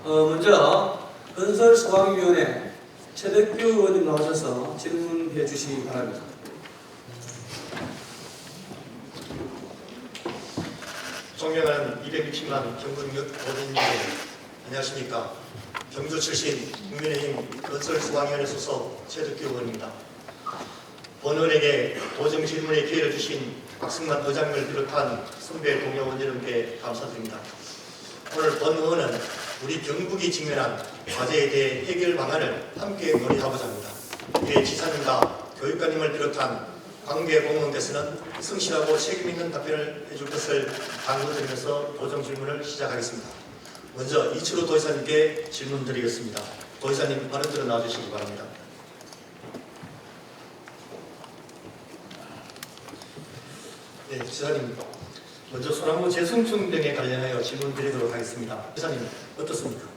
먼저 건설소방위원회 최덕규 의원님 나오셔서 질문해 주시기 바랍니다. 존경하는 260만 경북 도민님, 안녕하십니까. 경주 출신 국민의힘 건설소방위원회 소속 최덕규 의원입니다. 본 의원에게 도정 질문의 기회를 주신 박승만 의장을 비롯한 선배 동료 의원 여러분께 감사드립니다. 오늘 본 의원은 우리 경북이 직면한 과제에 대해 해결 방안을 함께 논의하고자 합니다. 이에 지사님과 교육관님을 비롯한 관계 공무원께서는 성실하고 책임있는 답변을 해줄 것을 당부드리면서 도정 질문을 시작하겠습니다. 먼저 이철우 도지사님께 질문 드리겠습니다. 도지사님 발언 들어 나와주시기 바랍니다. 네, 지사님 먼저 소나무 재성충 등에 관련하여 질문 드리도록 하겠습니다. 지사님 어떻습니까?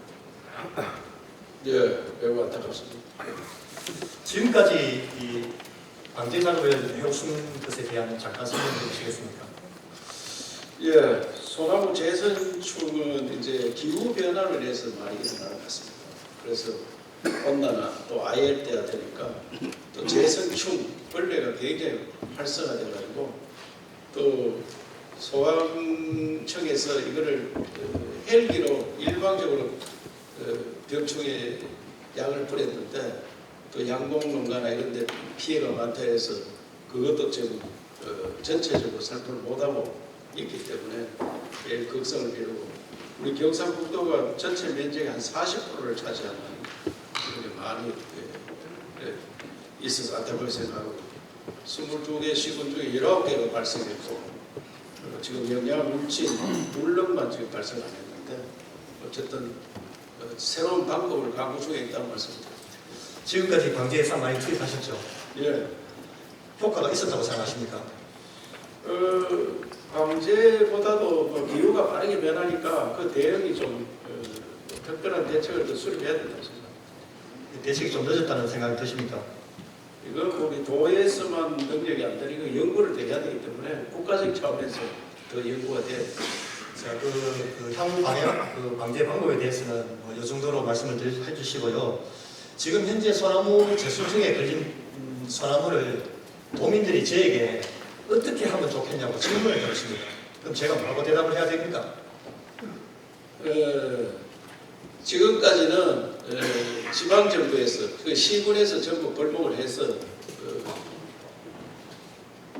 예, 매우 안타깝습니다. 지금까지 이 방제 작업을 해오신 것에 대한 잠깐 설명해 주시겠습니까? 예, 소나무 재선충은 이제 기후 변화로 인해서 많이 일어나는 것 같습니다. 그래서 온난화 또 아열대가 되니까 또 재선충 벌레가 굉장히 활성화돼가지고 또 소방청에서 이거를 헬기로 일방적으로 병충해 약을 뿌렸는데 또 양봉농가나 이런 데 피해가 많다 해서 그것도 지금 전체적으로 살포를 못하고 있기 때문에 매일 걱정을 미루고 우리 경상북도가 전체 면적의 한 40%를 차지하는 그런 많이 있어서 안타깝게 생각하고 22개 시군 중에 19개가 발생했고 지금 영양물질, 물렁만 지금 발생 안 했는데 어쨌든 새로운 방법을 강구 중에 있다는 말씀입니다. 지금까지 방제 예산 많이 투입하셨죠? 예. 효과가 있었다고 생각하십니까? 방제보다도 뭐 기후가 빠르게 변하니까 그 대응이 좀 특별한 대책을 더 수립해야 된다고 생각합니다. 대책이 좀 늦었다는 생각이 드십니까? 이거 우리 도에서만 능력이 안 되는 거 연구를 더 해야 되기 때문에 국가적 차원에서 더 연구가 돼야 됩니다. 자, 향후 방향, 방제 방법에 대해서는 이 정도로 말씀을 해주시고요. 지금 현재 소나무 재수증에 걸린 소나무를 도민들이 저에게 어떻게 하면 좋겠냐고 질문을 드렸습니다. 그럼 제가 뭐라고 대답을 해야 됩니까? 지금까지는 지방정부에서 그 시군에서 전부 벌목을 해서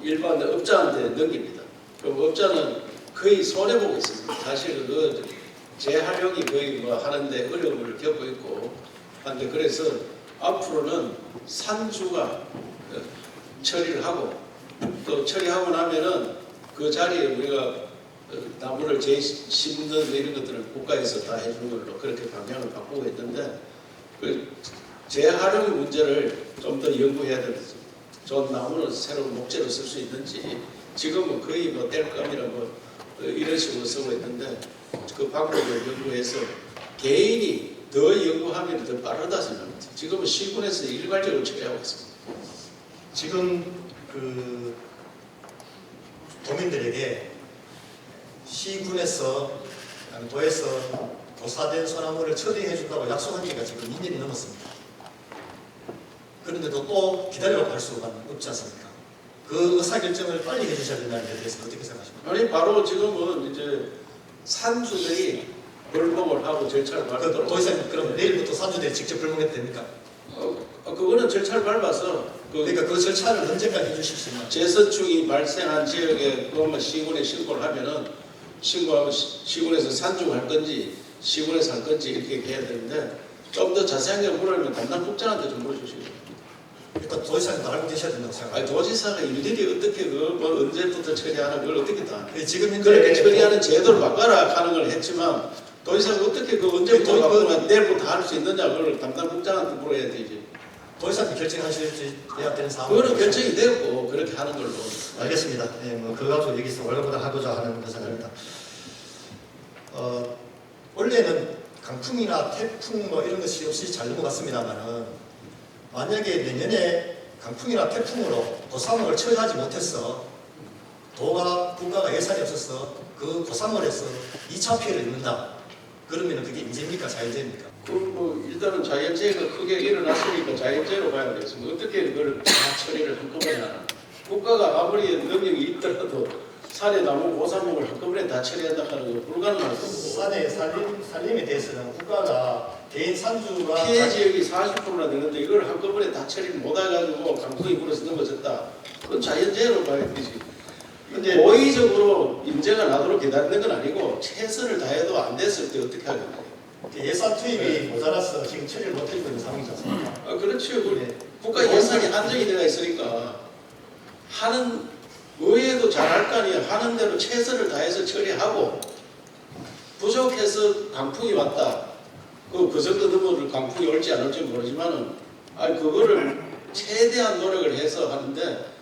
일반 업자한테 넘깁니다. 그럼 업자는 거의 손해보고 있습니다. 사실 그 재활용이 거의 뭐 하는데 어려움을 겪고 있고 한데 그래서 앞으로는 산주가 처리를 하고 또 처리하고 나면은 그 자리에 우리가 나무를 심는 이런 것들을 국가에서 다 해주는 걸로 그렇게 방향을 바꾸고 있는데 그 재활용 문제를 좀 더 연구해야 되겠습니다. 좋은 나무는 새로운 목재로 쓸 수 있는지 지금은 거의 뭐 뗄감이라 뭐 이런 식으로 쓰고 있는데 그 방법을 연구해서 개인이 더 연구하면 더 빠르다 생각합니다. 지금은 시군에서 일괄적으로 처리하고 있습니다. 지금 도민들에게 시군에서 도에서 도사된 소나무를 처리해 준다고 약속한 지가 지금 2년이 넘었습니다. 그런데도 또 기다리라고 할 수가 없지 않습니까? 그 의사결정을 빨리 해주셔야 된다는 데 대해서 어떻게 생각하십니까? 아니 바로 지금은 이제 산주들이 벌목을 하고 절차를 밟도록 도의사님 그럼 내일부터 산주들이 직접 벌목해도 됩니까? 그거는 절차를 밟아서 그러니까 그 절차를 언제까지 해주실 수 있나요? 재선충이 발생한 지역에 그것만 시군에 신고를 하면은 신고하고 시군에서 산중할 건지 시군에서 할 건지 이렇게 해야 되는데 좀 더 자세하게 물으면 담당 국장한테 좀 물어주시고. 일단 도지사님도 알고 계셔야 된다고 생각합니다. 아니 도지사가 일일이 어떻게 뭐 언제부터 처리하는 걸 어떻게 다 지금 현재 그렇게 처리하는 제도를 바꿔라 하는 걸 했지만 도지사가 어떻게 언제부터 바꾸면 내일부터 할 수 있느냐 그걸 담당 국장한테 물어야 되지. 도지사님 결정하셔야 되는 상황. 그거는 결정이 되었고 그렇게 하는 걸로. 알겠습니다. 예, 뭐 그거 가지고 여기서 월급보다 하고자 하는 것은 아닙니다. 원래는 강풍이나 태풍 뭐 이런 것이 없이 잘 넘어갔습니다만은 만약에 내년에 강풍이나 태풍으로 고사목을 처리하지 못해서 도가 국가가 예산이 없어서 그 고사목에서 2차 피해를 입는다. 그러면 그게 인재입니까 자연재입니까? 그뭐 일단은 자연재해가 크게 일어났으니까 자연재해로 봐야 되겠습니다. 어떻게 그걸 다 처리를 한꺼번에 하나? 국가가 아무리 능력이 있더라도 산에 나무 고사목을 한꺼번에 다 처리한다 하는 건 불가능할 거고. 산의 산림에 대해서는 국가가 개인 산주가 피해 지역이 40%나 되는데 이걸 한꺼번에 다 처리를 못 해가지고 강풍이 불어서 넘어졌다. 그건 자연재해로 봐야 되지. 근데 고의적으로 인재가 나도록 기다리는 건 아니고 최선을 다해도 안 됐을 때 어떻게 하겠냐. 예산 투입이 모자라서 지금 처리를 못 해주고 있는 상황이지 않습니까? 아 그렇죠. 그 네. 국가 예산이 한정이 되어 있으니까 하는 의회도 잘할 거 아니에요. 하는 대로 최선을 다해서 처리하고 부족해서 강풍이 왔다. 그 정도 넘어를 강풍이 올지 안 올지 모르지만은 그거를 최대한 노력을 해서 하는데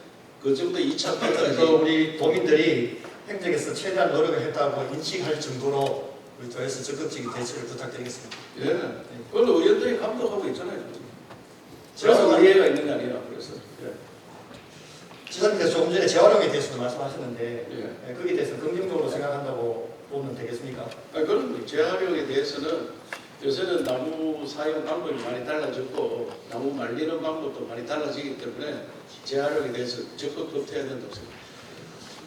그 정도 2차 그래서 우리 도민들이 행정에서 최대한 노력을 했다고 인식할 정도로 우리 도에서 적극적인 대처를 부탁드리겠습니다. 예. 그걸 의원들이 감독하고 있잖아요. 그래서 이해가 있는 게 아니라 그래서. 예. 지사님께서 조금 전에 재활용에 대해서도 말씀하셨는데 예. 거기에 대해서 긍정적으로 생각한다고 보면 되겠습니까? 그런 재활용에 대해서는 요새는 나무 사용 방법이 많이 달라졌고 나무 말리는 방법도 많이 달라지기 때문에 재활용에 대해서 적극 검토해야 된다고 생각합니다.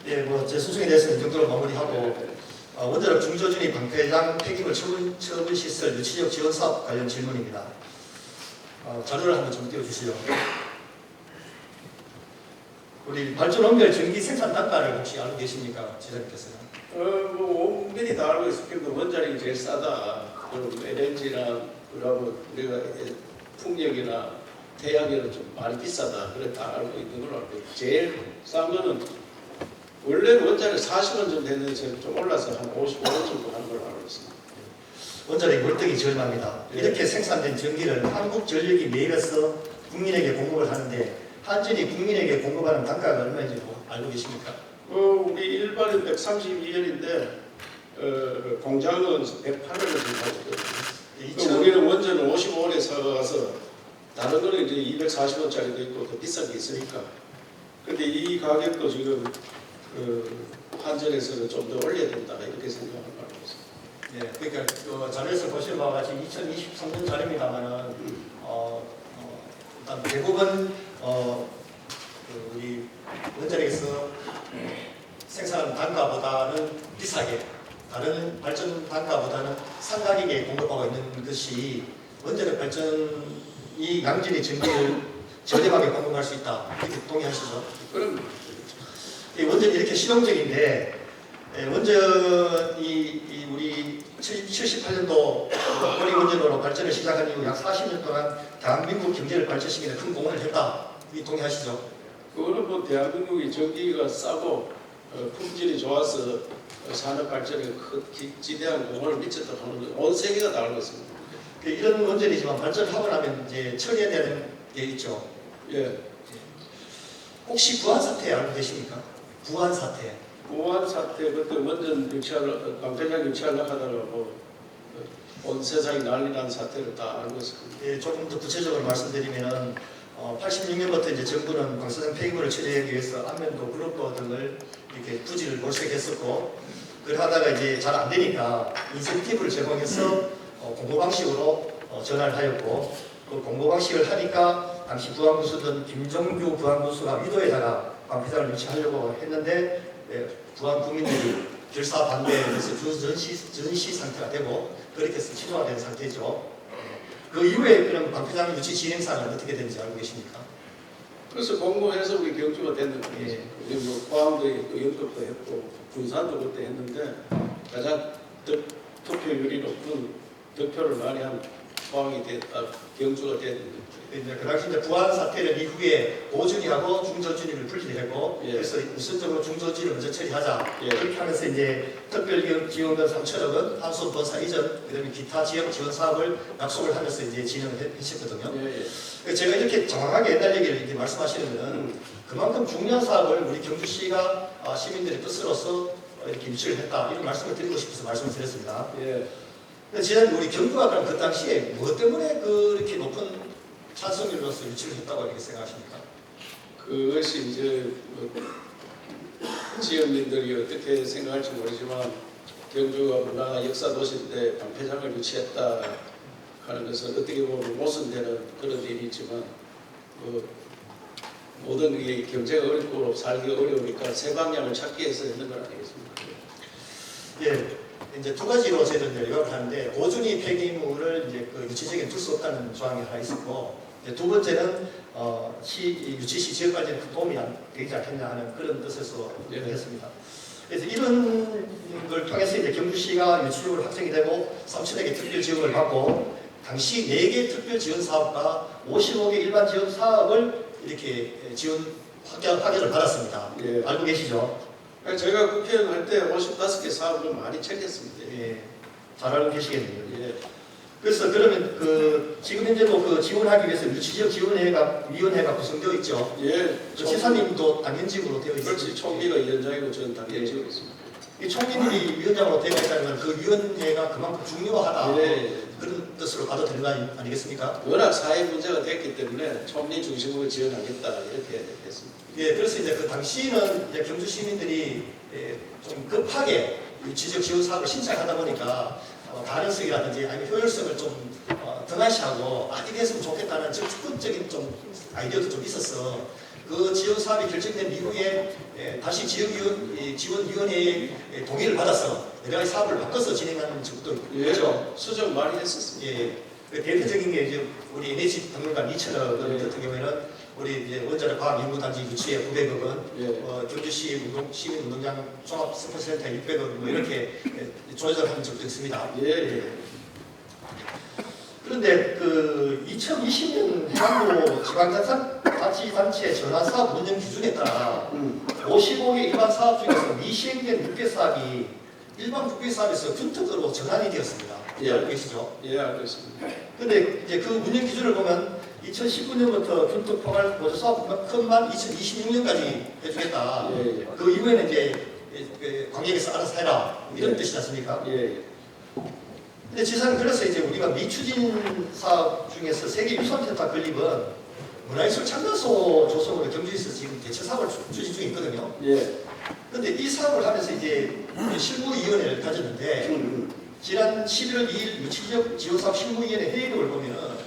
예, 뭐 제 소송에 대해서는 이 정도로 마무리하고 원자력 중저준위 방패장 폐기물 처분 시설 유치적 지원 사업 관련 질문입니다. 자료를 한번 좀 띄워주시죠. 우리 발전 원별 전기 생산 단가를 혹시 알고 계십니까, 지사님께서는? 뭐 온전히 다 알고 있었겠는데 원자력이 제일 싸다. 그리고 LNG나 그러고 우리가 풍력이나 태양열은 좀 많이 비싸다. 그래 다 알고 있는 걸로 알고 있고 제일 싼 거는 원래는 원자력 40원 정도 됐는데 지금 좀 올라서 한 55원 정도 하는 걸로 알고 있습니다. 원자력이 월등히 저렴합니다. 이렇게 생산된 전기를 한국전력이 매일에서 국민에게 공급을 하는데 한전이 국민에게 공급하는 단가가 얼마인지 알고 계십니까? 우리 일반은 132원인데 공장은 108원을 지금 하고 있거든요. 우리는 원전을 55원에 사가서 다른 거는 이제 240원짜리도 있고 더 비싼 게 있으니까. 근데 이 가격도 지금 한전에서는 좀 더 올려야 된다 이렇게 생각하는 거 알고 있습니다. 네, 그러니까 그 자료에서 보시는 바와 같이 2023년 자료입니다만은 일단 대부분 그 우리 원자력에서 생산하는 단가보다는 비싸게 다른 발전 단가보다는 상가격에 공급하고 있는 것이 원자력 발전이 양질의 전기를 저렴하게 공급할 수 있다. 이렇게 동의하시죠? 그럼 원전이 이렇게 실용적인데 원전이 우리 78년도 고리 원전으로 발전을 시작한 이후 약 40년 동안 대한민국 경제를 발전시키는 큰 공헌을 했다. 이 동의하시죠? 그거는 뭐 대한민국이 전기가 싸고 품질이 좋아서 산업 발전에 지대한 공헌을 미쳤다고 하는 건 온 세계가 다 알고 있습니다. 이런 원전이지만 발전하고 나면 이제 처리해야 되는 게 있죠. 예. 혹시 부안 사태 알고 계십니까? 부안 사태. 부안 사태 그때 원전 유치하려 방패장 유치하려고 하다가 온 세상이 난리 난 사태를 다 알고 있습니다. 예, 조금 더 구체적으로 말씀드리면은 86년부터 이제 정부는 방사능 폐기물을 처리하기 위해서 안면도 그룹도 등을 이렇게 부지를 몰색했었고 그러다가 이제 잘 안 되니까 인센티브를 제공해서 공고 방식으로 전환을 하였고 그 공고 방식을 하니까 당시 부안군수던 김정규 부안군수가 위도에다가 방패장을 유치하려고 했는데 부안 국민들이 결사 반대해서 전시 상태가 되고 그렇게 해서 취소화된 상태죠. 그 이후에 그럼 방패장 유치 진행사는 어떻게 되는지 알고 계십니까? 그래서 공고해서 우리 경주가 됐는 거예요. 예. 우리 뭐 포항도 했고 연급도 했고 군산도 그때 했는데 가장 득표율이 높은 득표를 많이 한 포항이 됐다, 경주가 됐는데. 이제 그 당시 이제 부안 사태는 이후에 고준위하고 중저준위를 분리를 했고 예. 그래서 우선적으로 중저준위를 먼저 처리하자 예. 그렇게 하면서 이제 특별지원금 3천억 원, 한수 본사 이전, 그다음에 기타 지역 지원 사업을 약속을 하면서 이제 진행을 했었거든요. 예, 예. 제가 이렇게 정확하게 옛날 얘기를 이렇게 말씀하시는 것은 그만큼 중요한 사업을 우리 경주시가 시민들의 뜻으로서 이렇게 유치를 했다 이런 말씀을 드리고 싶어서 말씀을 드렸습니다. 예. 근데 지난 우리 경주가 그럼 그 당시에 뭐 때문에 그렇게 높은 찬성률로서 유치를 했다고 이렇게 생각하십니까? 그것이 이제 뭐 지역민들이 어떻게 생각할지 모르지만 경주가 문화 역사 도시인데 방패장을 유치했다 하는 것은 어떻게 보면 모순되는 그런 일이지만 모든 이 경제가 어렵고 살기 어려우니까 새 방향을 찾기 위해서 했는 건 아니겠습니까? 예, 이제 두 가지로 저희들 요약을 하는데 고준위 폐기물을 이제 그 유치지역에 둘 수 없다는 조항이 하나 있었고, 이제 두 번째는 유치 시 지역까지는 큰 도움이 되지 않겠냐 하는 그런 뜻에서 예. 했습니다. 그래서 이런 걸 통해서 이제 경주시가 유치지역으로 확정이 되고 3천여 개 특별 지원을 받고 당시 4개 특별 지원 사업과 55개 일반 지원 사업을 이렇게 지원 확연을 받았습니다. 예. 알고 계시죠? 제가 국회의원 할 때 55개 사업을 많이 챙겼습니다. 예, 잘 알고 계시겠네요. 예. 그래서 그러면 그 지금 현재도 그 지원하기 위해서 유치지역 지원위원회가 구성되어 있죠. 예. 그 지사님도 당연직으로 되어 있습니다. 그렇지. 총리가 위원장이고 저는 당연직으로 있습니다. 이 총리님이 위원장으로 되어 있다는 건 그 위원회가 그만큼 중요하다. 예. 그런 뜻으로 봐도 되는 거 아니겠습니까? 워낙 사회 문제가 됐기 때문에 총리 중심으로 지원하겠다 이렇게 됐습니다. 예, 그래서 이제 그 당시는 이제 경주 시민들이 좀 급하게 유치지역 지원 사업을 신청하다 보니까 가능성이라든지 아니면 효율성을 좀 등한시하고 이게 했으면 좋겠다는 적극적인 좀 아이디어도 좀 있었어. 그 지원 사업이 결정된 이후에 다시 지원위원회의 동의를 받아서 여러 가지 사업을 바꿔서 진행하는 적도 있고. 예, 그렇죠? 수정 많이 했었습니다. 예. 그 대표적인 게 이제 우리 NH 박물관 2천억 원 예. 같은 경우에는 우리 이제 원자력 과학연구단지 유치에 900억 원, 예. 경주시 시민운동장 종합스포츠센터에 600억 원 뭐 이렇게 조정한 적도 있습니다. 예. 그런데 그 2020년 해남도 지방자치단체 전환사업 운영 기준에 따라 55개 일반 사업 중에서 미시행된 6개 사업이 일반 국비 사업에서 균등으로 전환이 되었습니다. 예. 알고 계시죠? 예, 알겠습니다. 근데 이제 그 운영 기준을 보면 2019년부터 균등 포괄 보조 사업만큼만 2026년까지 해주겠다. 예. 그 이후에는 이제 관계에서 알아서 해라. 이런 예. 뜻이지 않습니까? 예. 근데 지사는 그래서 이제 우리가 미추진 사업 중에서 세계 유산센터 건립은 문화예술 참관소 조성으로 경주에서 지금 대체 사업을 추진 중에 있거든요. 예. 근데 이 사업을 하면서 이제 실무위원회를 가졌는데 지난 11월 2일 유치지역 지원사업 실무위원회 회의록을 보면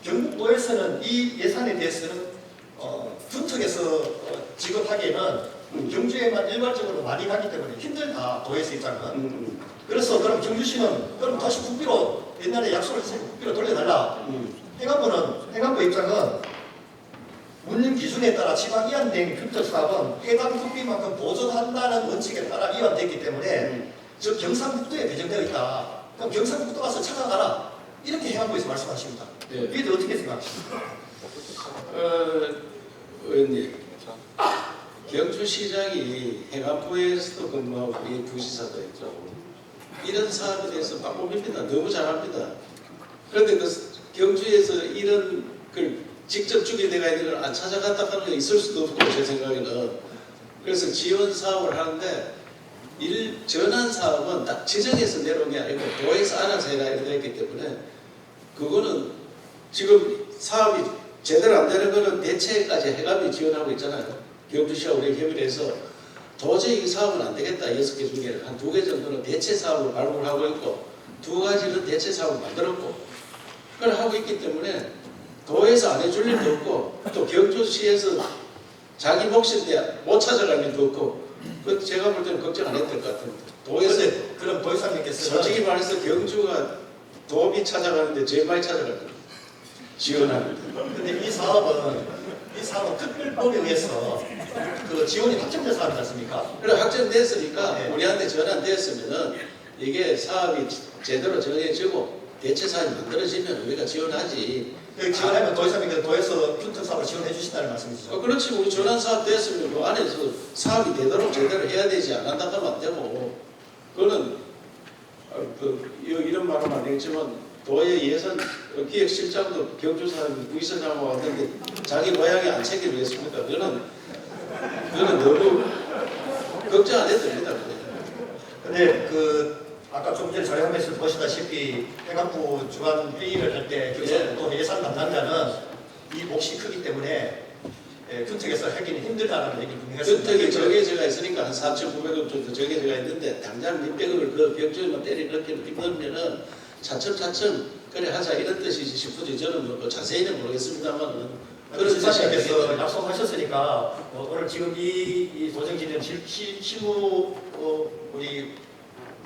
경북도에서는 이 예산에 대해서는 군특에서 지급하기에는 경주에만 일괄적으로 많이 가기 때문에 힘들다. 도에서 입장은. 그래서 그럼 경주시는 그럼 다시 국비로 옛날에 약속을 했으니까 국비로 돌려달라. 행안부 입장은 운영 기준에 따라 지방 이완된 균특 사업은 해당 국비만큼 보존한다는 원칙에 따라 이완됐기 때문에 즉 경상북도에 배정되어 있다. 그럼 경상북도 가서 찾아가라. 이렇게 행안부에서 말씀하십니다. 예. 이게 어떻게 생각하십니까? 의원님, 경주시장이 행안부에서도 근무하고 우리 부시사도 있죠. 이런 사업에 대해서 방법입니다. 너무 잘합니다. 그런데 그 경주에서 이런 걸 직접 주게 내가 있는 걸 안 찾아갔다 하는 게 있을 수도 없고 제 생각에는. 그래서 지원 사업을 하는데 전환 사업은 딱 지정해서 내려온 게 아니고 도에서 알아서 해라 이렇게 했기 때문에 그거는 지금 사업이 제대로 안 되는 거는 대체까지 해감이 지원하고 있잖아요. 경주시와 우리 협의를 해서 도저히 이 사업은 안 되겠다. 6개 중에 한 2개 정도는 대체 사업을 발굴하고 있고 2가지는 대체 사업을 만들었고 그걸 하고 있기 때문에 도에서 안 해줄 일도 없고 또 경주시에서 자기 몫인데 못 찾아갈 일도 없고 그 제가 볼 때는 걱정 안 해도 될 것 같은데 도에서 그럼 도의사님께서는 솔직히 말해서 경주가 도비 찾아가는데 제일 많이 찾아갈 겁니다. 지원하는 근데 이 사업은 특별법에 의해서 그 지원이 확정된 사업이지 않습니까? 그래 확정됐으니까 네. 우리한테 전환됐으면은 이게 사업이 제대로 정해지고 대체 사업이 만들어지면 우리가 지원하지. 그 지원하면 도의사님께서 도에서 균특 사업을 지원해 주신다는 말씀이시죠? 그렇지. 우리 전환 사업 됐으면 그 안에서 사업이 되도록 제대로 해야 되지 않는다 하면 안 되고 그거는 이런 말은 안 되겠지만 도의 예산 기획실장도 경주 사람이 부의사장하고 왔는데 자기 고향에 안 챙기려 했습니까? 그거는 너무 걱정 안 해도 됩니다. 근데 그 아까 좀 전에 자료화면에서 보시다시피 행안부 주관 회의를 할 때 경상북도 예산 담당자는 이 몫이 크기 때문에 군택에서 하기는 힘들다는 얘기를 분명했습니다. 주택에 정해져가 있으니까 한 4,900원 정도 정해져가 있는데 당장 몇백억을 그 벽조에만 때리 넣기는 힘들면은 차츰차츰 그래 하자 이런 뜻이지 싶어지 저는 뭐 자세히는 모르겠습니다만은 그런 뜻이 지사님께서 아니겠죠. 약속하셨으니까 오늘 지금 이 도정진은 실무 우리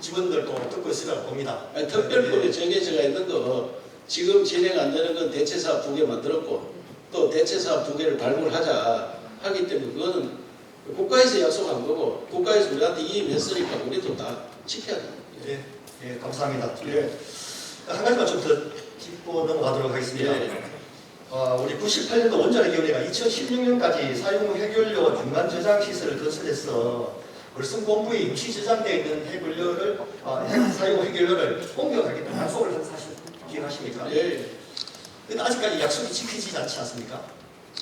직원들도 듣고 있으라고 봅니다. 아니, 특별법에 정해져가 있는 거 지금 진행 안 되는 건 대체사업 2개 만들었고 또 대체사업 2개를 발굴하자 하기 때문에 그거는 국가에서 약속한 거고 국가에서 우리한테 이임했으니까 우리도 다 지켜야 돼요. 예, 예, 감사합니다. 예. 한 가지만 좀 더 짚고 넘어가도록 하겠습니다. 예. 우리 98년도 원자력위원회가 2016년까지 사용 해결료 중간 저장 시설을 건설해서 월성본부에 임시 저장되어 있는 해결료를 사용 해결료를 옮겨가겠다는 약속을 한 사실 기억하십니까? 예. 근데 아직까지 약속이 지켜지지 않지 않습니까?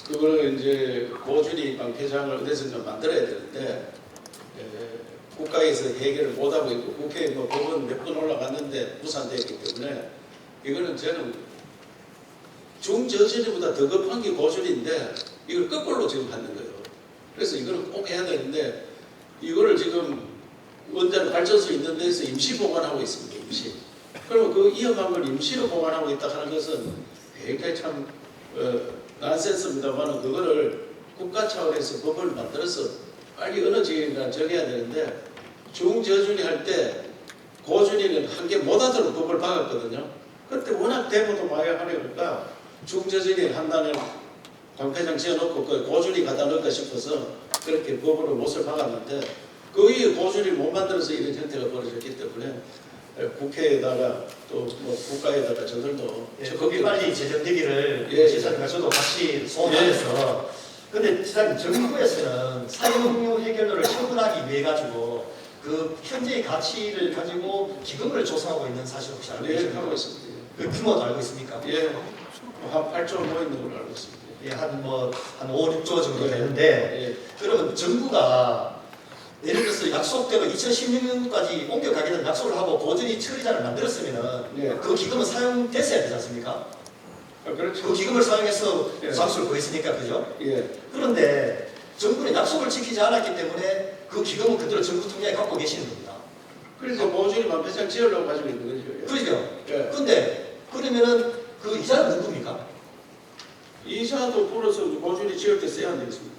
그거는 이제 고준위 방패장을 어디선가 만들어야 되는데 국가에서 해결을 못하고 있고 국회에 뭐 법원 몇 번 올라갔는데 무산되었기 때문에 이거는 저는 중저준위보다 더 급한 게 고준위인데 이걸 거꾸로 지금 받는 거예요. 그래서 이거는 꼭 해야 되는데 이거를 지금 원자력 발전소 있는 데서 임시 보관하고 있습니다. 임시. 그러면 그 위험한 걸 임시로 보관하고 있다 하는 것은 굉장히 참 난센스입니다만 그거를 국가 차원에서 법을 만들어서 빨리 어느 지역인가 정해야 되는데 중저준위 할 때 고준위는 한 개 못하도록 법을 박았거든요. 그때 워낙 데모도 많이 하려니까 중저준위 한다는 방패장 지어놓고 그 고준위 갖다 넣을까 싶어서 그렇게 법으로 못을 박았는데 그 위에 고준위 못 만들어서 이런 형태가 벌어졌기 때문에 국회에다가 또 뭐 국가에다가 저들도 거기 빨리 제정되기를 예. 지사님과 저도 같이 소원하면서 근데 지사님 정부에서는 사용료 해결료를 처분하기 위해 가지고 그 현재의 가치를 가지고 기금을 조성하고 있는 사실 혹시 알고 예, 계십니까? 하고 있습니다. 그 규모도 알고 있습니까? 예, 한 8조 뭐 있는 걸로 알고 있습니다. 예, 한 5, 6조 정도 예. 되는데 예. 그러면 정부가 예를 들어서 약속대로 2016년까지 옮겨가기는 약속을 하고 고준위 처리자를 만들었으면 예. 그 기금은 사용됐어야 되지 않습니까? 그렇죠. 그 기금을 사용해서 예. 장수를 구했으니까 그죠? 예. 그런데 정부는 약속을 지키지 않았기 때문에 그 기금은 그대로 정부 통장에 갖고 계시는 겁니다. 그래서 고준위 만패장 지으려고 가지고 있는 거죠. 그죠? 예. 근데 그러면은 그 이자는 누굽니까? 이자도 풀어서 고준위 지을 때 써야 되겠습니다.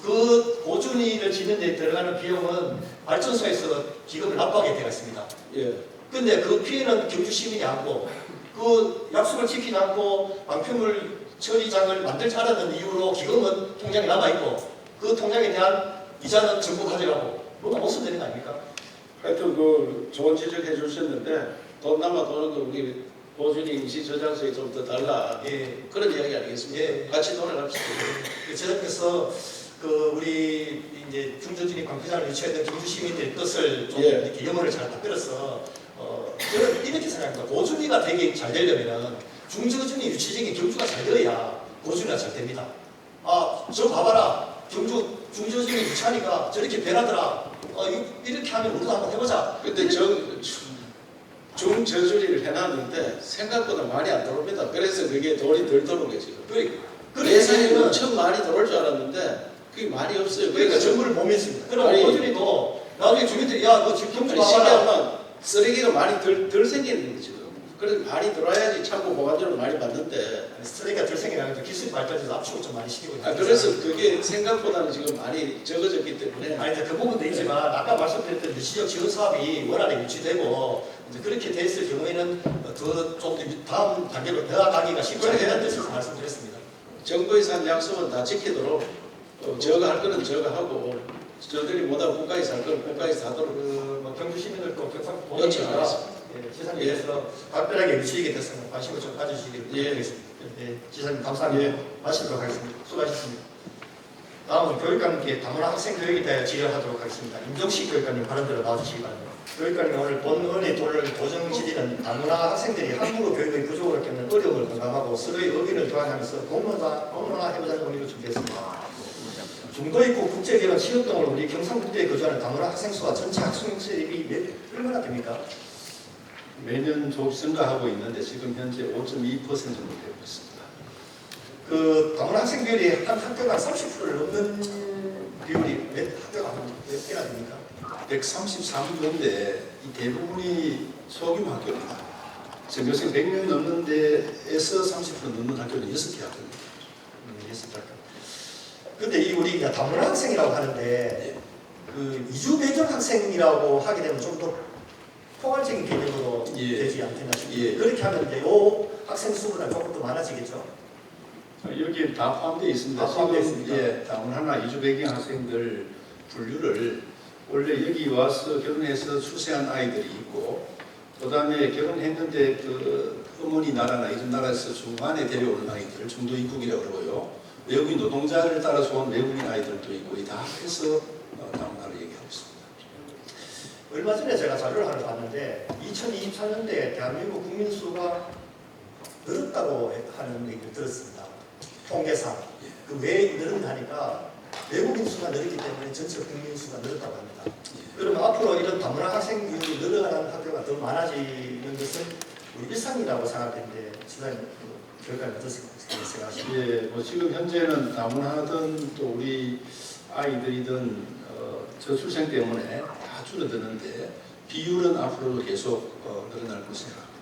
그 고준위를 짓는 데 들어가는 비용은 발전소에서 기금을 납부하게 되어 있습니다. 예. 근데 그 피해는 경주 시민이 안고 그 약속을 지키지 않고 방편물 처리장을 만들지 않았는 이유로 기금은 통장에 남아있고 그 통장에 대한 이자는 정부 가져가고 뭐가 무슨 되는 거 아닙니까? 하여튼 그 좋은 지적해 주셨는데 돈 남아 도는 거 우리 고준위 임시 저장소에 좀 더 달라. 예. 그런 이야기 아니겠습니까? 예. 같이 돌아갑시다. 제자님께서 그 우리 이제 중저준위 방패장을 유치했던 경주 시민들의 뜻을 좀 예. 이렇게 염원을 잘 받들어서 저는 이렇게 생각합니다. 고준위가 되게 잘 되려면 중저준위 유치적인 경주가 잘 되어야 고준위가 잘 됩니다. 저 봐봐라. 경주 중저준위 유치하니까 저렇게 변하더라. 이렇게 하면 우리도 한번 해보자. 근데 중저준위를 해놨는데 생각보다 많이 안 들어옵니다. 그래서 그게 돈이 덜 들어오게 지금. 예산이 그래서 엄청 많이 들어올 줄 알았는데 그게 많이 없어요. 그러니까 정부를 못 믿습니다. 그럼 아니, 고준위도 나중에 주민들이 야너 지금 경주 아니, 봐봐라. 신기하면 쓰레기가 많이 덜 생기는 거예요 지금. 그래서 많이 들어와야지 참고 보관료를 많이 받는데. 쓰레기가 덜 생겨나니까 기술이 발달해서 압축을 좀 많이 시키고 있는 그래서 그게 생각보다는 지금 많이 적어졌기 때문에. 아니 이제 그 부분도 있지만 아까 말씀드렸던 유치적 지원 사업이 원활하게 유치되고 이제 그렇게 됐을 경우에는 좀 다음 단계로 나아가기가 쉽지 않다는 뜻에서 말씀드렸습니다. 정부에서 한 약속은 다 지키도록 저거 할 거는 저거 하고 저들이 못하고 국가에서 할 거는 국가에서 하도록 뭐 경주 시민들도 항상 요청하겠습니다. 지사님께서 각별하게 유치하게 됐으면 관심을 좀 가져주시길 부탁드리겠습니다. 지사님 감사합니다. 마치도록 하겠습니다. 수고하셨습니다. 다음은 교육감님께 다문화 학생 교육에 대해 질의하도록 하겠습니다. 임종식 교육감님 발언대로 나와주시기 바랍니다. 교육감님 오늘 본원의 돈을 도정질의는 다문화 학생들이 한국어 교육의 부족을 겪는 어려움을 공감하고 서로의 의견을 교환하면서 공론화해보자는 의미로 준비했습니다. 중도 있고 국제결혼 신협동으로 우리 경상북도에 거주하는 다문화 학생 수와 전체 학생 수입이 얼마나 됩니까? 매년 조금 증가하고 있는데 지금 현재 5.2% 정도 되고 있습니다. 그 다문 학생 비율이 한 학교가 30%를 넘는 비율이 몇 개나 됩니까? 133조인데 이 대부분이 소규모 학교입니다. 전교생 100명 넘는 데에서 30% 넘는 학교는 6개 학교입니다. 6개 학교. 근데 이 우리 다문 학생이라고 하는데 그 이주 배경 학생이라고 하게 되면 좀 더 포괄적인 개념으로 예. 되지 않겠나 싶어요. 예. 그렇게 하면 이제 요 학생 수보다 조금 더 많아지겠죠. 여기에 다 포함되어 있습니다. 다 포함되어 지금 있습니까? 예, 다문 하나 이주 배경 학생들 분류를 원래 여기 와서 결혼해서 출생한 아이들이 있고 그다음에 결혼했는데 그 어머니 나라나 이런 나라에서 중간에 데려오는 아이들 중도 입국이라고 그러고요. 외국인 노동자를 따라서 온 외국인 아이들도 있고 이 다 해서 다문 하나를 얘기하고 있습니다. 얼마 전에 제가 자료를 하나 봤는데 2024년도에 대한민국 국민 수가 늘었다고 하는 얘기를 들었습니다. 통계상. 그 왜 늘었나 하니까 외국인 수가 늘었기 때문에 전체 국민 수가 늘었다고 합니다. 그러면 앞으로 이런 다문화 학생 비율이 늘어가는 학교가 더 많아지는 것은 우리 일상이라고 생각하는데 지사님 그 결과는 어떻게 생각하십니까? 예, 뭐 지금 현재는 다문화든 또 우리 아이들이든 저출생 때문에 다 줄어드는데 비율은 앞으로도 계속 늘어날 것으로 생각합니다.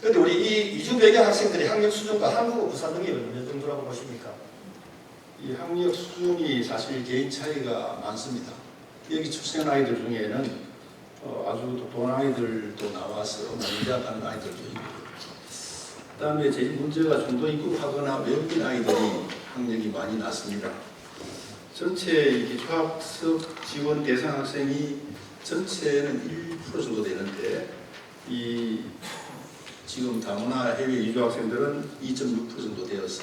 그런데 우리 이 이주 배경 학생들의 학력 수준과 한국어 구사 능력은 어느 정도라고 보십니까? 이 학력 수준이 사실 개인 차이가 많습니다. 여기 출생한 아이들 중에는 아주 똑똑한 아이들도 나와서 문제학하는 아이들도 있고 그다음에 제일 문제가 중도 입국하거나 외국인 아이들이 학력이 많이 낮습니다. 전체 이게 휴학습 지원 대상 학생이 전체는 1% 정도 되는데 이 지금 다문화 해외 이주 학생들은 2.6% 정도 되어서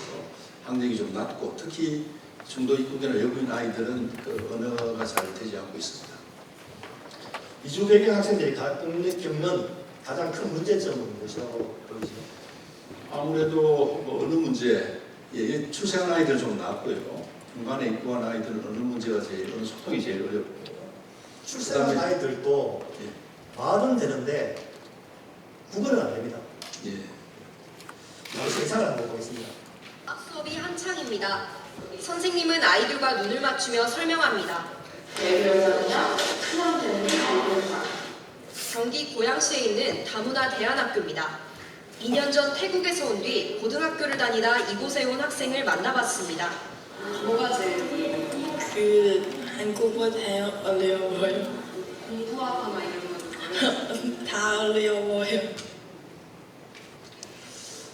학력이 좀 낮고 특히 중도 입국이나 외국인 아이들은 그 언어가 잘 되지 않고 있습니다. 이주 배경 학생들이 겪는 가장 큰 문제점은 무엇이라고 보이세요? 아무래도 뭐 언어 문제, 예, 출생한 아이들은 좀 낫고요. 중간에 입국한 아이들은 언어 문제가 제일, 언어 소통이 제일 어렵고. 출생한 그다음에- 아이들도 예, 말은 되는데 국어는 안 됩니다. 예. 그래서 이상을 한번 보겠습니다. 수업이 한창입니다. 선생님은 아이들과 눈을 맞추며 설명합니다. 경기 고양시에 있는 다문화 대안학교입니다. 2년 전 태국에서 온 뒤 고등학교를 다니다 이곳에 온 학생을 만나봤습니다. 뭐가 제일 한국어 어려워요. 공부하거나 이런 거 다 어려워요.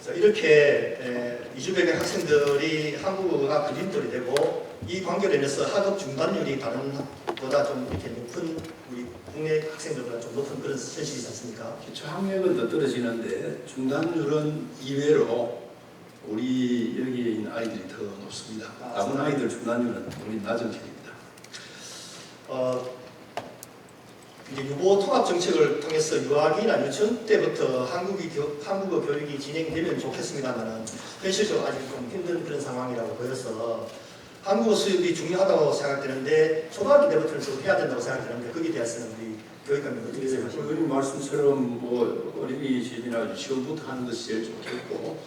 자, 이렇게 이주 배경 학생들이 한국어가 그림돌이 되고 이 관계로 인해서 학업 중단율이 다른 보다 좀 이렇게 높은 우리 국내 학생들보다 좀 높은 그런 현실이지 않습니까? 기초 학력은 더 떨어지는데 중단율은 이외로 우리 여기에 있는 아이들이 더 높습니다. 남은 아이들 중단율은 우리 낮은 편입니다. 이제 유보 통합 정책을 통해서 유아기나 유치원 때부터 한국어 교육이 진행되면 좋겠습니다만 현실적으로 아직 좀 힘든 그런 상황이라고 보여서 한국어 수업이 중요하다고 생각되는데 초등학교 때부터는 좀 해야 된다고 생각되는데 거기에 대해서는 우리 교육감님 어떻게 생각하십니까? 의원님 말씀처럼 뭐 어린이집이나 유치원부터 하는 것이 제일 좋겠고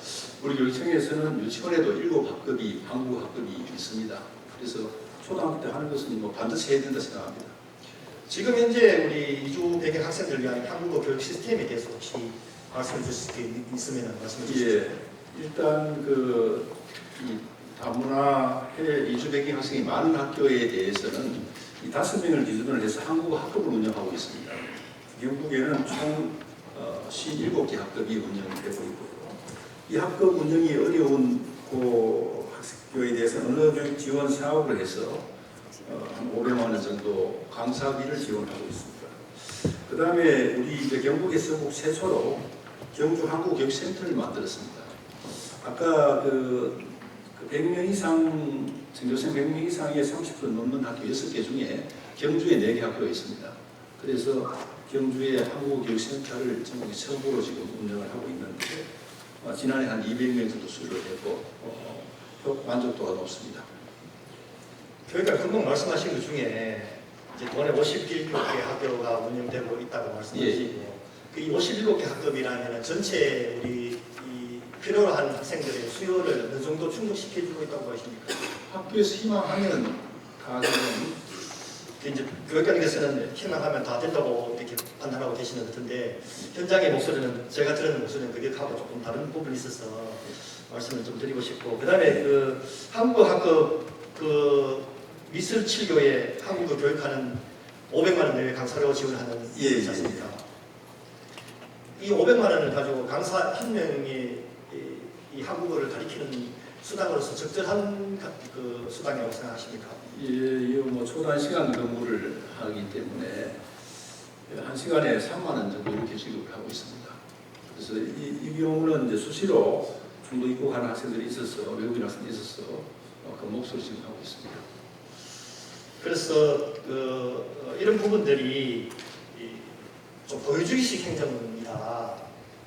우리 교육청에서는 유치원에도 7학급이 한국어 학급이 있습니다. 그래서 초등학교 때 하는 것은 뭐 반드시 해야 된다 생각합니다. 지금 현재 우리 이주 배경 학생들을 위한 한국어 교육 시스템에 대해서 혹시 말씀해 주실 게 있으면 말씀해 주시죠. 예, 일단 이 다문화 해외 이주 배경 학생이 많은 학교에 대해서는 이 5명을 기준으로 해서 한국어 학급을 운영하고 있습니다. 영국에는 총 57개 학급이 운영되고 있고요. 이 학급 운영이 어려운 학교에 대해서 언어교육 지원 사업을 해서 한 500만 원 정도 강사비를 지원하고 있습니다. 그 다음에 우리 이제 경북에서 최초로 경주 한국교육센터를 만들었습니다. 아까 100명 이상, 전교생 100명 이상의 30% 넘는 학교 6개 중에 경주에 4개 학교가 있습니다. 그래서 경주의 한국교육센터를 전국에 처음으로 지금 운영을 하고 있는데 지난해 한 200명 정도 수료를 했고 만족도가 높습니다. 교육감 금방 말씀하신 것 중에 이제 도내 57개 학교가 운영되고 있다고 말씀하시고 이 57개 학급이라면 전체 우리 이 필요로 하는 학생들의 수요를 어느 정도 충족시켜주고 있다고 보십니까? 학교에서 희망하면 다 지금 이제 교육관님께서는 희망하면 다 된다고 이렇게 판단하고 계시는 것 같은데 현장의 목소리는 제가 들은 목소리는 그게 하고 조금 다른 부분이 있어서 말씀을 좀 드리고 싶고 그다음에 그 한국어학급 그 미술 칠교에 한국어 교육하는 500만 원 내외 강사료 지원하는 예, 예, 있지 않습니까? 이 500만 원을 가지고 강사 한 명이 이 한국어를 가리키는 수당으로서 적절한 그 수당이라고 생각하십니까? 예, 뭐 초단시간 근무를 하기 때문에 한 시간에 3만 원 정도 이렇게 지급을 하고 있습니다. 그래서 이 경우는 이제 수시로 중도 입국하는 학생들이 있어서 외국인 학생들이 있어서 그 몫을 지급하고 있습니다. 그래서 이런 부분들이 좀 보여주기식 행정이다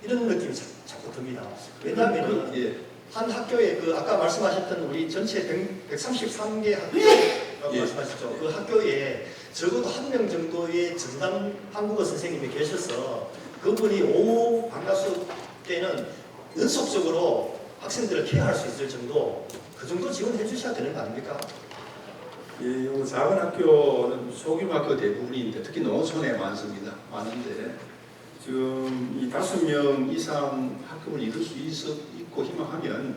이런 느낌이 자꾸 듭니다. 왜냐하면 예, 한 학교에 그 아까 말씀하셨던 우리 전체 133개 학교라고 예. 말씀하셨죠. 그 학교에 적어도 한 명 정도의 전담 한국어 선생님이 계셔서 그분이 오후 방과수 때는 연속적으로 학생들을 케어할 수 있을 정도 그 정도 지원해 주셔야 되는 거 아닙니까? 예, 요 작은 학교는 소규모 학교 대부분인데 특히 농어촌에 많습니다. 많은데 지금 이 5명 이상 학급을 이룰 수 있고 희망하면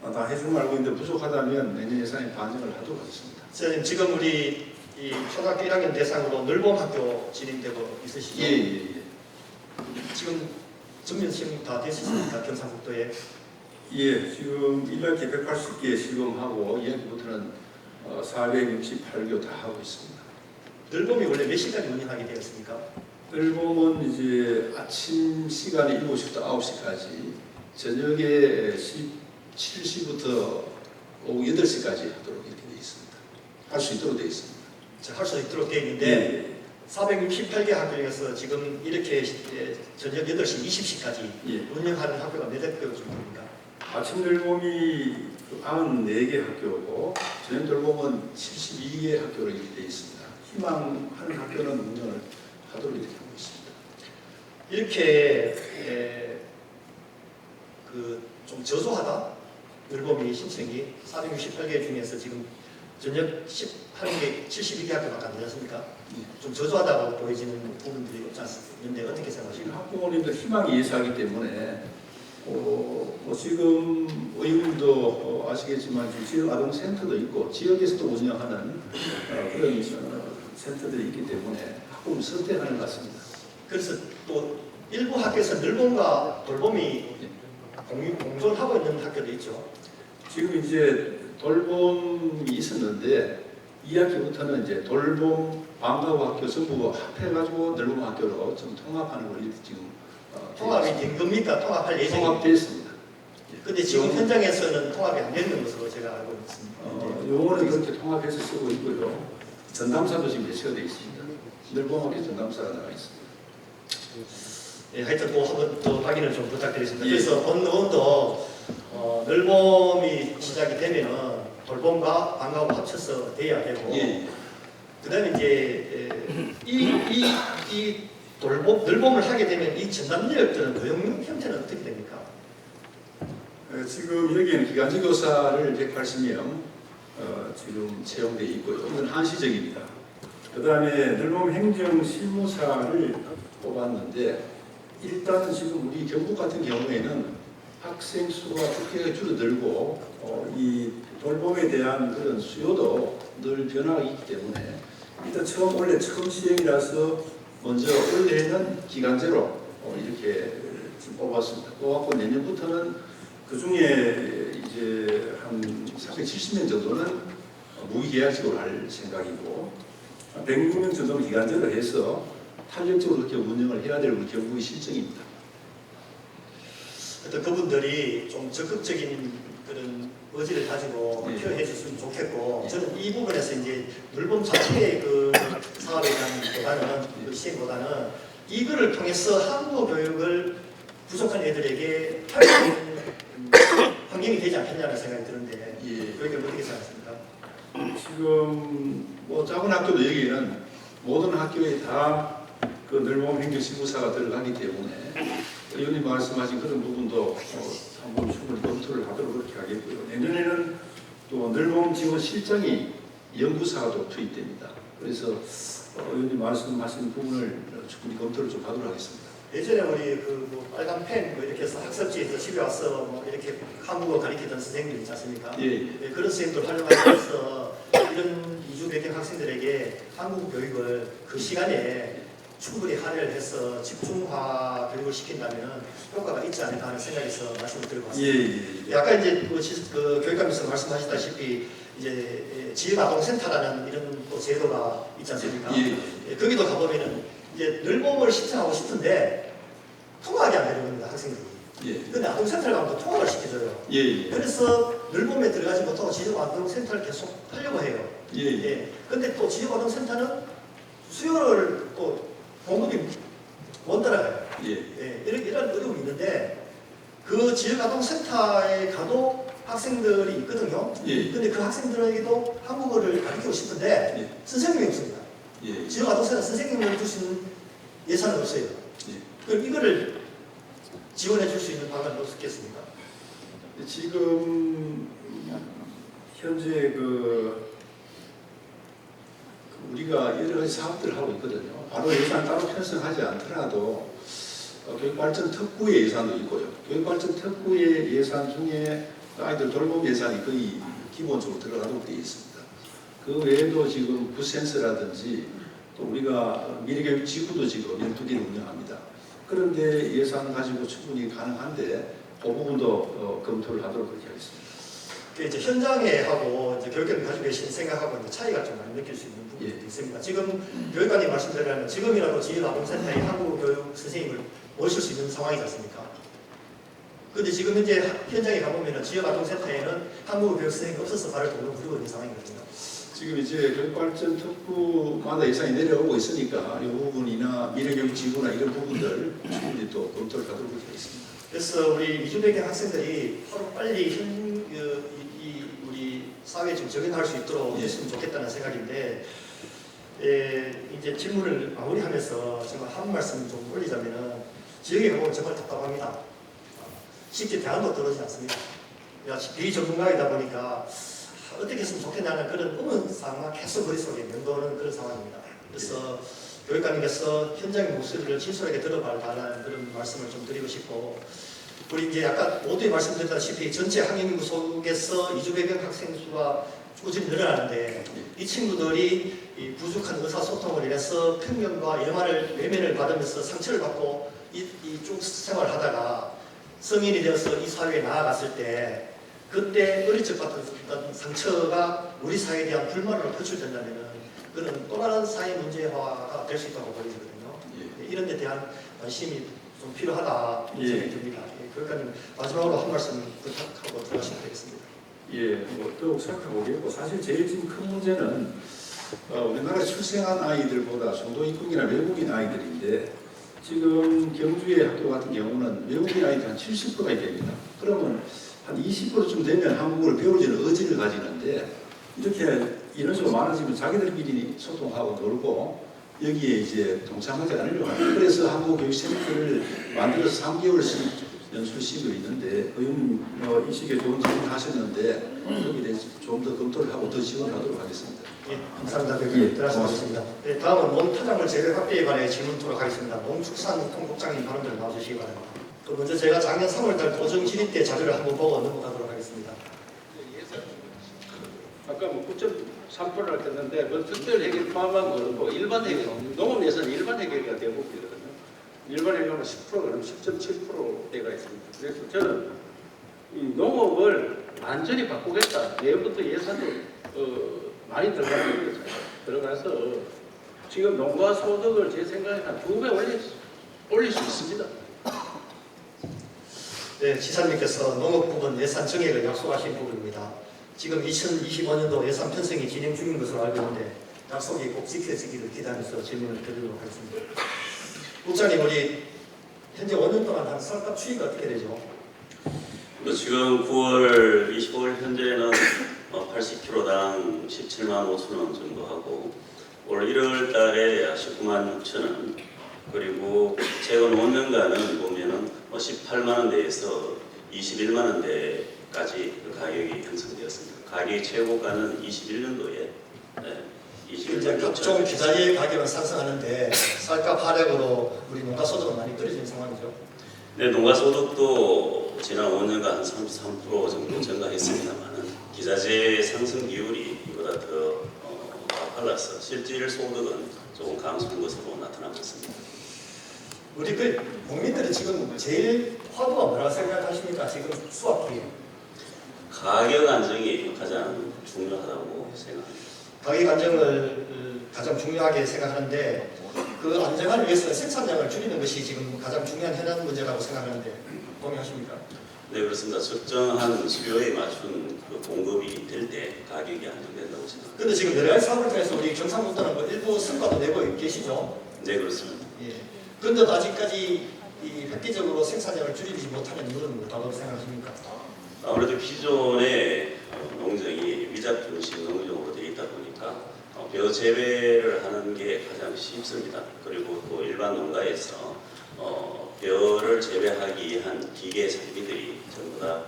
다 해주는 걸 알고 있는데 부족하다면 내년 예산에 반영을 하도록 하겠습니다. 선생님 지금 우리 이 초등학교 1학년 대상으로 늘봄 학교 진행되고 있으시죠? 예, 예, 예. 지금 전면 시험 다 되셨습니까? 경상북도에? 예, 지금 1학기 180개 시험하고 2학기부터는 468교 다 하고 있습니다. 늘봄이 원래 몇 시까지 운영하게 되었습니까? 늘봄은 이제 아침 시간에 7시부터 9시까지, 저녁에 7시부터 오후 8시까지 하도록 이렇게 되어 있습니다. 할 수 있도록 되어 있습니다. 할 수 있도록 되어 있는데 예, 468개 학교에서 지금 이렇게 저녁 8시 20시까지 예. 운영하는 학교가 몇 학교 정도입니까? 아침 늘봄이 94개 학교고 저녁 늘봄은 72개 학교로 이렇게 되어 있습니다. 희망하는 학교는 운영을 하도록 이렇게 하고 있습니다. 이렇게 좀 저조하다? 늘봄이 신청이 468개 중에서 지금 전역 10개 72개 학교밖에 안 되지 않습니까? 좀 저조하다고 보여지는 부분들이 없지 않습니까? 어떻게 지금 생각하십니까? 학부모님들 희망이 예사하기 때문에 지금 의원님도 아시겠지만 지역 아동센터도 있고 지역에서도 운영하는 그런 센터들이 있기 때문에 학부모 선택하는 것 같습니다. 그래서 또 일부 학교에서 늘봄과 돌봄이 공존하고 있는 학교도 있죠. 지금 이제 돌봄이 있었는데 2학기부터는 이제 돌봄, 방과후 학교 전부 합해가지고 늘봄 학교로 좀 통합하는 걸 이렇게 지금 통합이 된 겁니까? 통합할 예정입니까? 통합됐습니다. 근데 지금 현장에서는 통합이 안 되는 것으로 제가 알고 있습니다. 용어는 그렇게 통합해서 쓰고 있고요. 전담사도 지금 배치가 되어 있습니다. 늘봄 학교 전담사가 나와 있습니다. 예, 하여튼 그 한번 더 확인을 좀 부탁드리겠습니다. 예. 그래서 본 의원도 늘봄이 시작이 되면은 돌봄과 방과후 합쳐서 돼야 되고, 예. 그다음에 이제 이 돌봄 늘봄을 하게 되면 이 전담 인력들은 고용 형태는 어떻게 됩니까? 지금 여기에는 기간제 교사를 180명 지금 채용되어 있고요. 이건 한시적입니다. 그 다음에 늘봄 행정 실무사를 뽑았는데 일단 지금 우리 경북 같은 경우에는 학생 수가 그렇게 줄어들고 이 돌봄에 대한 그런 수요도 늘 변화가 있기 때문에 일단 원래 처음 시행이라서 먼저 올해는 기간제로 이렇게 지금 뽑았습니다. 뽑았고 내년부터는 그 중에 이제 한 370명 정도는 무기계약직으로 할 생각이고 106명 정도는 기간제로 해서 탄력적으로 그렇게 운영을 해야 될 우리 경북의 실정입니다. 어떤 그분들이 좀 적극적인 그런 의지를 가지고 네. 표현해 줬으면 좋겠고, 네. 저는 이 부분에서 이제 늘봄 자체의 그 사업에 대한 보다는 그 시행보다는 이거를 통해서 한국어 교육을 부족한 애들에게 할 수 있는 환경이 되지 않겠냐는 생각이 드는데 예. 그 의견 어떻게 생각하십니까? 지금 뭐 작은 학교도 여기에는 모든 학교에 다 그 늘봄 행정실무사가 들어가기 때문에 의원님 말씀하신 그런 부분도 한번 충분히 검토를 하도록 그렇게 하겠고요. 내년에는 또 늘봄 지원 실장이 연구사도 투입됩니다. 그래서 의원님 말씀하신 부분을 충분히 검토를 좀 하도록 하겠습니다. 예전에 우리 뭐 빨간 펜 이렇게 해서 학습지에서 집에 와서 뭐 이렇게 한국어 가르치던 선생님들 있지 않습니까? 예. 그런 선생님들 활용하면서 이런 이주 배경 학생들에게 한국 교육을 그 시간에 충분히 할애를 해서 집중화 교육을 시킨다면 효과가 있지 않을까 하는 생각에서 말씀을 드리고 왔습니다. 예. 아까 이제 그 교육감에서 말씀하셨다시피 이제 지역아동센터라는 이런 또 제도가 있지 않습니까? 예. 거기도 가보면은 이제 늘봄을 신청하고 싶은데 통화하게 안 되는 겁니다, 학생들이. 예. 근데 아동센터를 가면 또 통화를 시켜줘요. 예. 그래서 늘봄에 들어가지 못하고 지역아동센터를 계속 하려고 해요. 예. 근데 또 지역아동센터는 수요를 또 공급이 못 따라가요. 예. 이런 어려움이 있는데 그 지역아동센터에 가도 학생들이 있거든요. 예. 근데 그 학생들에게도 한국어를 가르치고 싶은데 예. 선생님이 없습니다. 예. 지역아동센터 선생님을 줄 수 있는 예산은 없어요. 예. 그럼 이거를 지원해 줄 수 있는 방안은 없겠습니까? 지금 현재 우리가 여러 가지 사업들을 하고 있거든요. 바로 예산 따로 편성하지 않더라도 교육발전 특구의 예산도 있고요. 교육발전 특구의 예산 중에 아이들 돌봄 예산이 거의 기본적으로 들어가도록 되어 있습니다. 그 외에도 지금 부센스라든지 또 우리가 미래교육지구도 지금 12개를 운영합니다. 그런데 예산 가지고 충분히 가능한데 그 부분도 검토를 하도록 그렇게 하겠습니다. 이제 현장에 하고 이제 교육감이 가지고 계신 생각하고 이제 차이가 좀 많이 느낄 수 있는 부분도 있습니다. 지금 교육감이 말씀드리면 지금이라도 지역아동센터에 한국어 교육 선생님을 모실 수 있는 상황이지 않습니까? 그런데 지금 현재 현장에 가보면 지역아동센터에는 한국어 교육 선생님이 없어서 발을 동동 부르고 있는 상황이거든요. 지금 이제 교육발전 특구마다 예산이 내려오고 있으니까 이 부분이나 미래교육지구나 이런 부분들 충분히 또 검토를 하도록 하겠습니다. 그래서 우리 이주배경 학생들이 빨리 우리 사회에 좀 적응할 수 있도록 했으면 좋겠다는 생각인데 이제 질문을 마무리하면서 제가 한 말씀 좀 올리자면은 지역에 가보면 정말 답답합니다. 쉽게 대안도 떨어지지 않습니다. 비전문가이다 보니까 어떻게 했으면 좋겠냐는 그런 의문사항만 계속 머릿속에 맴도는 그런 상황입니다. 그래서 교육감님께서 현장의 목소리를 진솔하게 들어봐달라는 그런 말씀을 좀 드리고 싶고, 우리 이제 아까 모두에 말씀드렸다시피 전체 학년인구 속에서 이주배경 학생 수가 꾸준히 늘어나는데 이 친구들이 이 부족한 의사소통을 인해서 편견과 외면을 받으면서 상처를 받고 쭉 생활을 하다가 성인이 되어서 이 사회에 나아갔을 때 그때 어릴 적 받았던 상처가 우리 사회에 대한 불만으로 표출된다면 그는 또 다른 사회 문제화가 될 수 있다고 보이거든요. 이런 데 대한 관심이 좀 필요하다 생각이 듭니다. 교육감님 마지막으로 한 말씀 부탁하고 들어가시면 되겠습니다. 더욱 생각해보겠고 사실 제일 지금 큰 문제는 우리나라에 출생한 아이들보다 중도인국이나 외국인 아이들인데 지금 경주의 학교 같은 경우는 외국인 아이들 한 70%가 됩니다. 그러면 한 20%쯤 되면 한국어를 배우려는 의지를 가지는데 이렇게 인원수가 많아지면 자기들끼리 소통하고 놀고 여기에 이제 동참하지 않으려고 합니다. 그래서 한국 교육센터를 만들어서 3개월씩 연수식을 있는데 의원님 이 시기에 좋은 질문 하셨는데 여기에 대해서 좀 더 검토를 하고 더 지원하도록 하겠습니다. 감사합니다. 들어가시겠습니다. 다음은 농타작물 재배 확대에 관해 질문 토록 하겠습니다. 농축산통국장님 발언을 나와주시기 바랍니다. 또 먼저 제가 작년 3월달 도정 질의 때 자료를 한번 보고 넘어가도록 하겠습니다. 아까 9.3%를 했는데 그 특별 회계 포함한 거는 일반 회계, 농업 예산 일반 회계가 대부분이거든요. 일반 회계는 10% 그럼 10.7%대가 있습니다. 그래서 저는 이 농업을 완전히 바꾸겠다. 내일부터 예산도 많이 들어가서 지금 농가 소득을 제 생각에 한 2배 올릴 수 있습니다. 네, 지사님께서 농업 부분 예산 증액을 약속하신 부분입니다. 지금 2025년도 예산 편성이 진행 중인 것으로 알고 있는데 약속이 꼭 지켜지기를 기대하면서 질문을 드리도록 하겠습니다. 국장님, 우리 현재 5년 동안 한 쌀값 추이가 어떻게 되죠? 지금 9월 25일 현재는 80kg당 17만 5천 원 정도 하고 올 1월 달에 19만 6천 원, 그리고 최근 5년간은 보면은 18만 원대에서 21만 원대까지 그 가격이 형성되었습니다. 가격의 최고가는 21년도에 이제 각종 기자재 가격은 상승하는데 쌀값 하락으로 우리 농가 소득은 많이 떨어지는 상황이죠. 네, 농가 소득도 지난 5년간 한 33% 정도 증가했습니다만은 기자재 상승 비율이 이보다 더 빨라서 실질 소득은 조금 감소한 것으로 나타나고 있습니다. 우리 그 국민들이 지금 제일 화두가 뭐라고 생각하십니까? 지금 수확기 가격 안정이 가장 중요하다고 생각합니다. 가격 안정을 가장 중요하게 생각하는데 그 안정을 위해서 생산량을 줄이는 것이 지금 가장 중요한 현안 문제라고 생각하는데 동의하십니까? 네, 그렇습니다. 적정한 수요에 맞춘 그 공급이 될 때 가격이 안정된다고 생각합니다. 그런데 지금 여러 가지 사업을 통해서 우리 경상북도는 뭐 일부 성과도 내고 계시죠? 네, 그렇습니다. 예. 그런데도 아직까지 이 획기적으로 생산량을 줄이지 못하는 이유는 뭐라고 생각하십니까? 아무래도 기존의 농정이 위작 중심 농정으로 되어 있다 보니까 벼 재배를 하는 게 가장 쉽습니다. 그리고 또 일반 농가에서 벼를 재배하기 위한 기계 장비들이 전부 다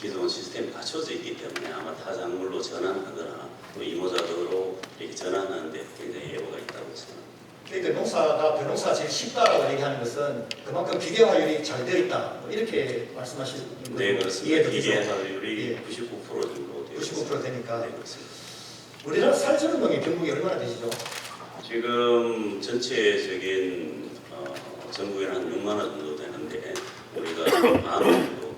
기존 시스템이 갖춰져 있기 때문에 아마 타작물로 전환하거나 또 이모작으로 이렇게 전환하는데 굉장히 애로가 있다고 생각합니다. 그러니까 벼농사가 제일 쉽다라고 얘기하는 것은 그만큼 기계화율이 잘 되어 있다 뭐 이렇게 말씀하시는 거죠? 네, 그렇습니다. 이해도 기계화율이 예. 99% 정도 되어 99% 되니까. 네, 그렇습니다. 우리나라 살전운동의 병목이 얼마나 되시죠? 지금 전체적인 전국에는 한 6만 원 정도 되는데 우리가 만 원 정도.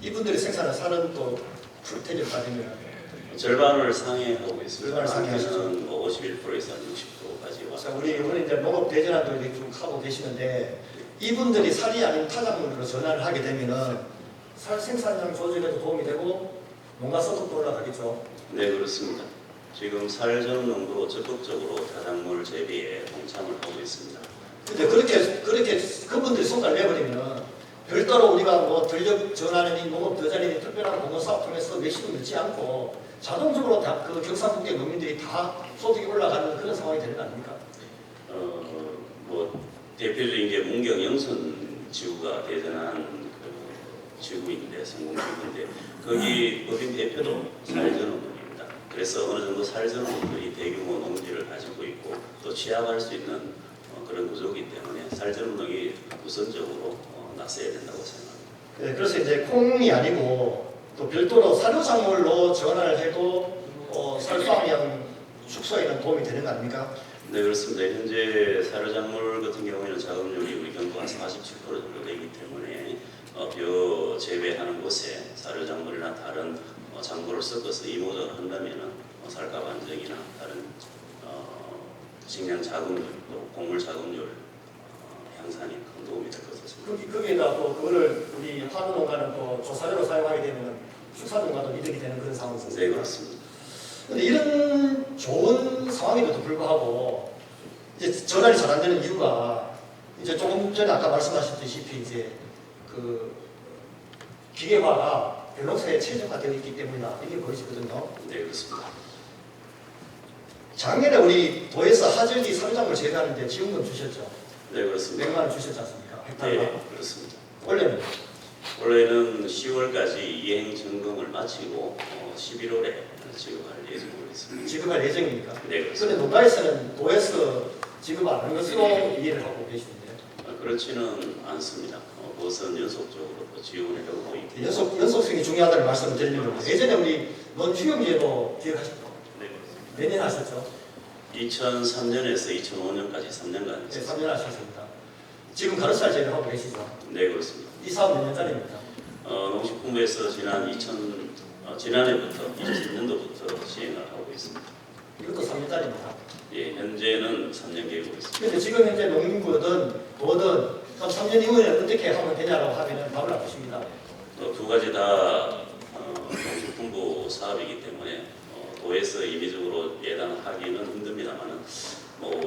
이분들이 생산한 쌀은 또 프로테인을 받으면 절반을 상회하고 있습니다. 절반을 상회하시죠. 많게는 51%에서 60%까지 자, 와서. 우리 이번에 이제 농업 대전환도 이렇게 쭉 하고 계시는데 이분들이 쌀이 아닌 타작물로 전환을 하게 되면은 쌀 생산량 조절에도 도움이 되고 농가 소득도 올라가겠죠. 네, 그렇습니다. 지금 살전농도 적극적으로 다작물 재배에 동참을 하고 있습니다. 근데 그렇게 그분들이 손가락 내버리면 별도로 우리가 뭐 전력 전환이니 농업 대전이니 특별한 공헌 사업 통해서 몇십을 넣지 않고 자동적으로 다 그 경상북도 농민들이 다 소득이 올라가는 그런 상황이 되는 거 아닙니까? 뭐 대표적인 게 문경 영선 지구가 대전한 그 지구인데 성공지구인데 거기 법인 대표도 살전업입니다. 그래서 어느 정도 살전업들이 대규모 농지를 가지고 있고 또 취합할 수 있는 그런 구조이기 때문에 살전업이 우선적으로 나서야 된다고 생각합니다. 네, 그래서 이제 콩이 아니고 또 별도로 사료작물로 전환을 해도 쌀수확량 축소에는 도움이 되는 거 아닙니까? 네, 그렇습니다. 현재 사료작물 같은 경우에는 작업률이 우리 경도가 47% 정도 되기 때문에 벼 재배하는 곳에 사료작물이나 다른 작물을 섞어서 이모작을 한다면은 쌀값 안정이나 다른 식량 자급률 또 곡물 자급률 향상에 큰 도움이 될 것으로 생각합니다. 거기에다 또 그거를 우리 한우 농가는 또 조사료로 사용하게 되면 축산농가도 이득이 되는 그런 상황이 있습니다. 네, 그렇습니다. 근데 이런 좋은 상황임에도 불구하고 이제 전환이 잘 안 되는 이유가 이제 조금 전에 아까 말씀하셨듯이 이제 그 기계화가 벼농사에 최적화되어 있기 때문이다 이게 보이시거든요. 네, 그렇습니다. 작년에 우리 도에서 하절기 사료작물 재배하는데 지원금 주셨죠? 네, 그렇습니다. 100만 원 주셨지 않습니까? 헥타르. 네, 그렇습니다. 원래는 원래는 10월까지 이행 점검을 마치고 11월에 지급할 예정으로 있습니다. 지급할 예정입니까? 네, 그런데 그렇습니다. 농가에서는 도에서 지급 안 하는 것으로 이해를 하고 계시는데 그렇지는 않습니다. 그것은 연속적으로 또 지원을 하고 있고. 연속성이 중요하다는 말씀을 드리려고 예전에 우리 논주경제도 기억하시죠? 네, 그렇습니다. 몇 년 하셨죠? 2003년에서 2005년까지 3년간 네, 3년 하셨습니다. 지금 가로살 재배를 하고 계시죠? 네, 그렇습니다. 이 사업 몇 년짜리입니까? 농식품부에서 지난해부터 2010년도부터 시행을 하고 있습니다. 이것도 3년짜리입니다. 예, 현재는 3년 계획으로 있습니다. 그런데 지금 현재 농민부든 뭐든 그럼 3년 이후에 어떻게 하면 되냐라고 하면 답을 안 주십니다. 두 가지 다 농식품부 사업이기 때문에 도에서 임의적으로 예단하기는 힘듭니다만은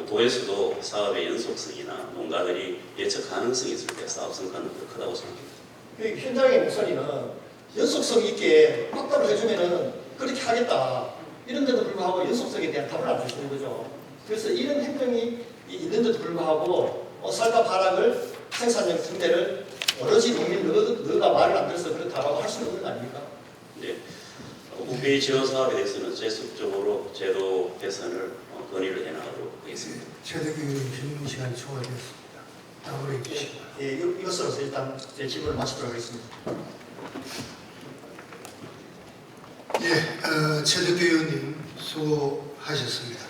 도에서도 사업의 연속성이나 농가들이 예측 가능성이 있을 때 사업 성과는 더 크다고 생각합니다. 그 현장의 목소리는 연속성 있게 확답을 해주면은 그렇게 하겠다. 이런데도 불구하고 연속성에 대한 답을 안 주시는 거죠. 그래서 이런 행정이 있는데도 불구하고 쌀밥 하락을 생산력 증대를 오로지 농민 너가 말을 안 들어서 그렇다라고 할 수는 없는 거 아닙니까? 네. 국비 지원 사업에 대해서는 계속적으로 제도 개선을 건의를 해나가도록 하겠습니다. 최대규 질문 시간이 초과되었습니다. 마무리해 주시기 바랍니다. 예, 이것으로서 일단 제 질문을 마치도록 하겠습니다. 예, 최대규 의원님 수고하셨습니다.